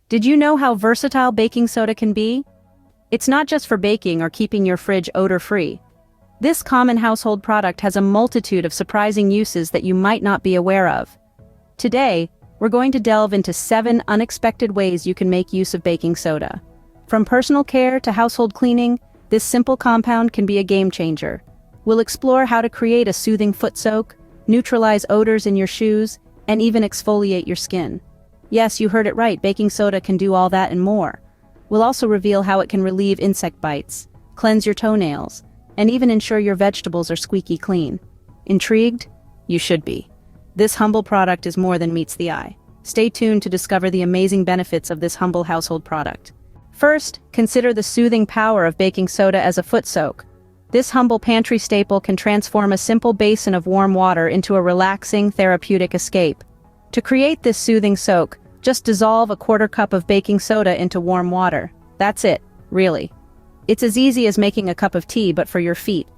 Did you know how versatile baking soda can be? It's not just for baking or keeping your fridge odor-free. This common household product has a multitude of surprising uses that you might not be aware of. Today, we're going to delve into 7 unexpected ways you can make use of baking soda. From personal care to household cleaning, this simple compound can be a game changer. We'll explore how to create a soothing foot soak, neutralize odors in your shoes, and even exfoliate your skin. Yes, you heard it right, baking soda can do all that and more. We'll also reveal how it can relieve insect bites, cleanse your toenails, and even ensure your vegetables are squeaky clean. Intrigued? You should be. This humble product is more than meets the eye. Stay tuned to discover the amazing benefits of this humble household product. First, consider the soothing power of baking soda as a foot soak. This humble pantry staple can transform a simple basin of warm water into a relaxing, therapeutic escape. To create this soothing soak, just dissolve a 1/4 cup of baking soda into warm water. That's it, really. It's as easy as making a cup of tea, but for your feet.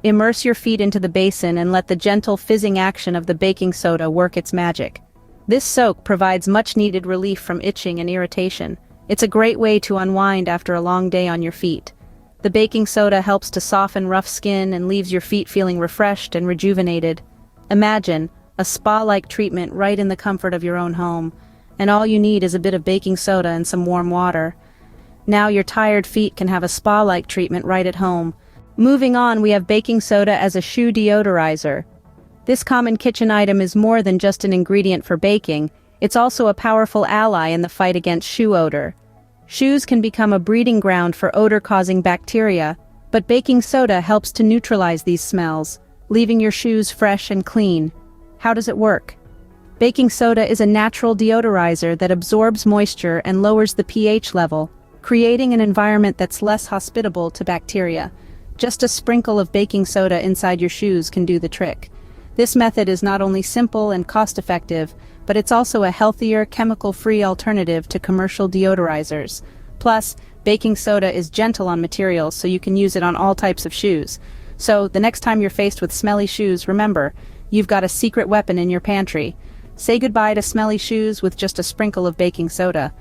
Immerse your feet into the basin and let the gentle fizzing action of the baking soda work its magic. This soak provides much-needed relief from itching and irritation. It's a great way to unwind after a long day on your feet. The baking soda helps to soften rough skin and leaves your feet feeling refreshed and rejuvenated. Imagine a spa-like treatment right in the comfort of your own home, and all you need is a bit of baking soda and some warm water. Now your tired feet can have a spa-like treatment right at home. Moving on, we have baking soda as a shoe deodorizer. This common kitchen item is more than just an ingredient for baking, it's also a powerful ally in the fight against shoe odor. Shoes can become a breeding ground for odor-causing bacteria, but baking soda helps to neutralize these smells, leaving your shoes fresh and clean. How does it work? Baking soda is a natural deodorizer that absorbs moisture and lowers the pH level, creating an environment that's less hospitable to bacteria. Just a sprinkle of baking soda inside your shoes can do the trick. This method is not only simple and cost-effective, but it's also a healthier, chemical-free alternative to commercial deodorizers. Plus, baking soda is gentle on materials, so you can use it on all types of shoes. So, the next time you're faced with smelly shoes, remember, you've got a secret weapon in your pantry. Say goodbye to smelly shoes with just a sprinkle of baking soda.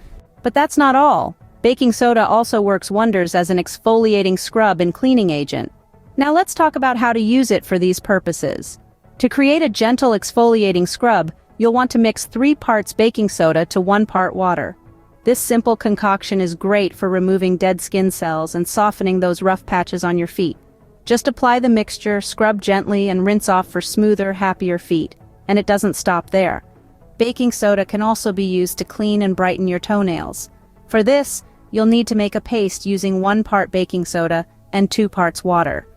But that's not all. Baking soda also works wonders as an exfoliating scrub and cleaning agent. Now let's talk about how to use it for these purposes. To create a gentle exfoliating scrub, you'll want to mix 3 parts baking soda to 1 part water. This simple concoction is great for removing dead skin cells and softening those rough patches on your feet. Just apply the mixture, scrub gently, and rinse off for smoother, happier feet. And it doesn't stop there. Baking soda can also be used to clean and brighten your toenails. For this, you'll need to make a paste using 1 part baking soda and 2 parts water.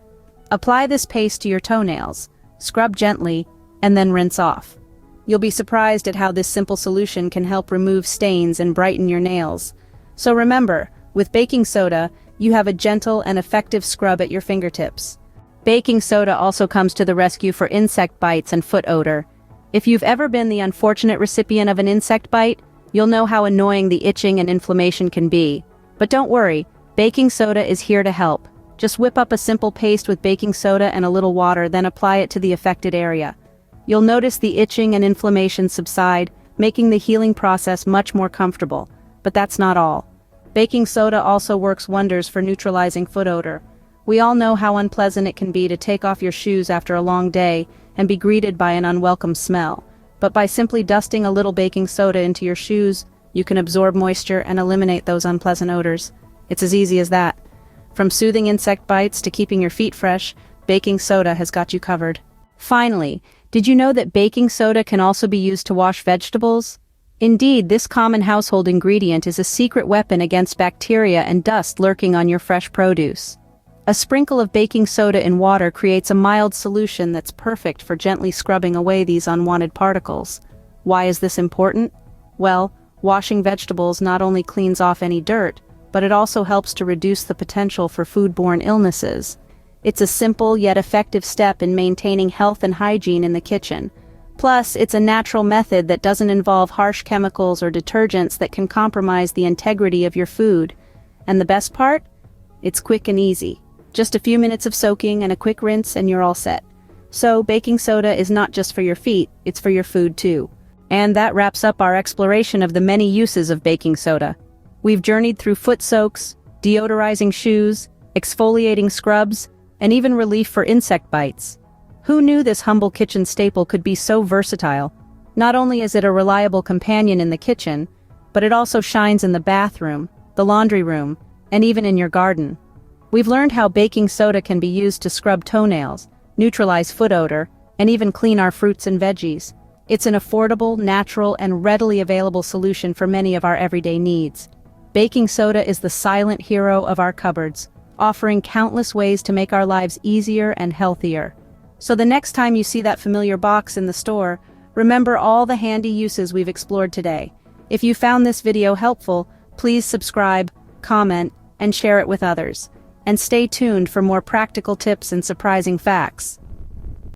Apply this paste to your toenails, scrub gently, and then rinse off. You'll be surprised at how this simple solution can help remove stains and brighten your nails. So remember, with baking soda, you have a gentle and effective scrub at your fingertips. Baking soda also comes to the rescue for insect bites and foot odor. If you've ever been the unfortunate recipient of an insect bite, you'll know how annoying the itching and inflammation can be. But don't worry, baking soda is here to help. Just whip up a simple paste with baking soda and a little water, then apply it to the affected area. You'll notice the itching and inflammation subside, making the healing process much more comfortable. But that's not all. Baking soda also works wonders for neutralizing foot odor. We all know how unpleasant it can be to take off your shoes after a long day and be greeted by an unwelcome smell. But by simply dusting a little baking soda into your shoes, you can absorb moisture and eliminate those unpleasant odors. It's as easy as that. From soothing insect bites to keeping your feet fresh, baking soda has got you covered. Finally, did you know that baking soda can also be used to wash vegetables? Indeed, this common household ingredient is a secret weapon against bacteria and dust lurking on your fresh produce. A sprinkle of baking soda in water creates a mild solution that's perfect for gently scrubbing away these unwanted particles. Why is this important? Well, washing vegetables not only cleans off any dirt, but it also helps to reduce the potential for foodborne illnesses. It's a simple yet effective step in maintaining health and hygiene in the kitchen. Plus, it's a natural method that doesn't involve harsh chemicals or detergents that can compromise the integrity of your food. And the best part? It's quick and easy. Just a few minutes of soaking and a quick rinse and you're all set. So, baking soda is not just for your feet, it's for your food too. And that wraps up our exploration of the many uses of baking soda. We've journeyed through foot soaks, deodorizing shoes, exfoliating scrubs, and even relief for insect bites. Who knew this humble kitchen staple could be so versatile? Not only is it a reliable companion in the kitchen, but it also shines in the bathroom, the laundry room, and even in your garden. We've learned how baking soda can be used to scrub toenails, neutralize foot odor, and even clean our fruits and veggies. It's an affordable, natural, and readily available solution for many of our everyday needs. Baking soda is the silent hero of our cupboards, offering countless ways to make our lives easier and healthier. So the next time you see that familiar box in the store, remember all the handy uses we've explored today. If you found this video helpful, please subscribe, comment, and share it with others. And stay tuned for more practical tips and surprising facts.